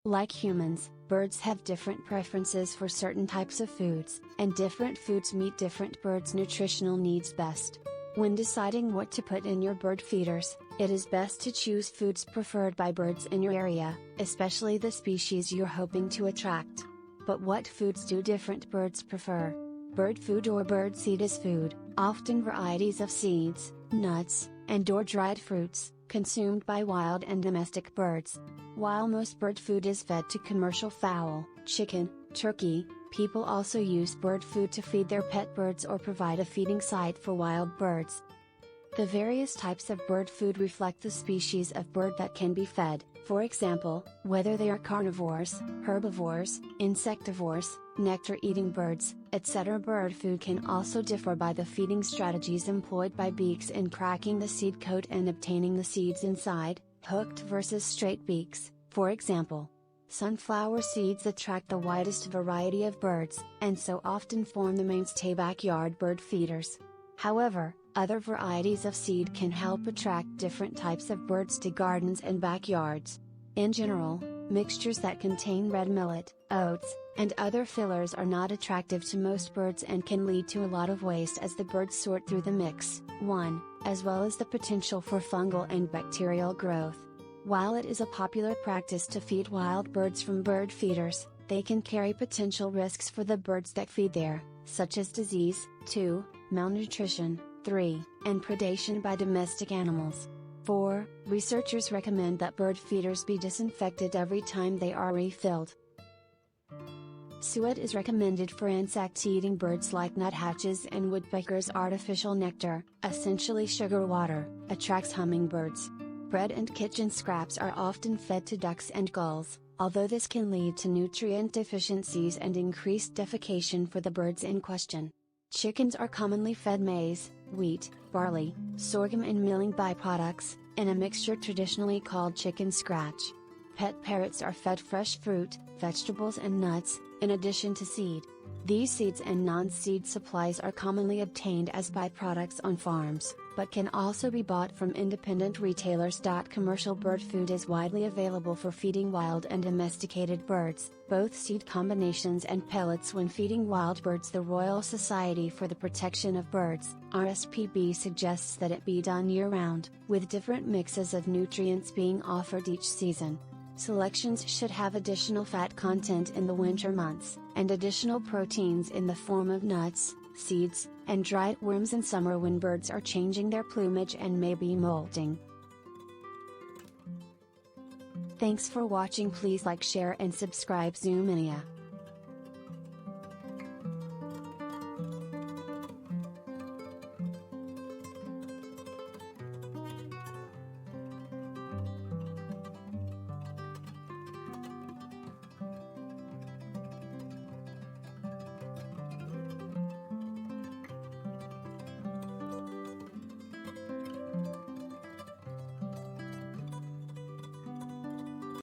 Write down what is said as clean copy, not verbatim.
Like humans, birds have different preferences for certain types of foods, and different foods meet different birds' nutritional needs best. When deciding what to put in your bird feeders, it is best to choose foods preferred by birds in your area, especially the species you're hoping to attract. But what foods do different birds prefer? Bird food or bird seed is food, often varieties of seeds, nuts, and/or dried fruits, consumed by wild and domestic birds. While most bird food is fed to commercial fowl, chicken, turkey, people also use bird food to feed their pet birds or provide a feeding site for wild birds. The various types of bird food reflect the species of bird that can be fed, for example, whether they are carnivores, herbivores, insectivores, nectar-eating birds, etc. Bird food can also differ by the feeding strategies employed by beaks in cracking the seed coat and obtaining the seeds inside, hooked versus straight beaks, for example. Sunflower seeds attract the widest variety of birds, and so often form the mainstay backyard bird feeders. However, other varieties of seed can help attract different types of birds to gardens and backyards. In general, mixtures that contain red millet, oats, and other fillers are not attractive to most birds and can lead to a lot of waste as the birds sort through the mix, as well as the potential for fungal and bacterial growth. While it is a popular practice to feed wild birds from bird feeders, they can carry potential risks for the birds that feed there, such as disease, 2, malnutrition, 3, and predation by domestic animals. 4. Researchers recommend that bird feeders be disinfected every time they are refilled. Suet is recommended for insect-eating birds like nuthatches and woodpeckers. Artificial nectar, essentially sugar water, attracts hummingbirds. Bread and kitchen scraps are often fed to ducks and gulls, although this can lead to nutrient deficiencies and increased defecation for the birds in question. Chickens are commonly fed maize, wheat, barley, sorghum and milling byproducts, in a mixture traditionally called chicken scratch. Pet parrots are fed fresh fruit, vegetables and nuts, in addition to seed. These seeds and non-seed supplies are commonly obtained as byproducts on farms, but can also be bought from independent retailers. Commercial bird food is widely available for feeding wild and domesticated birds, both seed combinations and pellets. When feeding wild birds, the Royal Society for the Protection of Birds, RSPB, suggests that it be done year-round, with different mixes of nutrients being offered each season. Selections should have additional fat content in the winter months, and additional proteins in the form of nuts, seeds, and dried worms in summer when birds are changing their plumage and may be molting. Thanks for watching. Please like, share and subscribe Zoominia.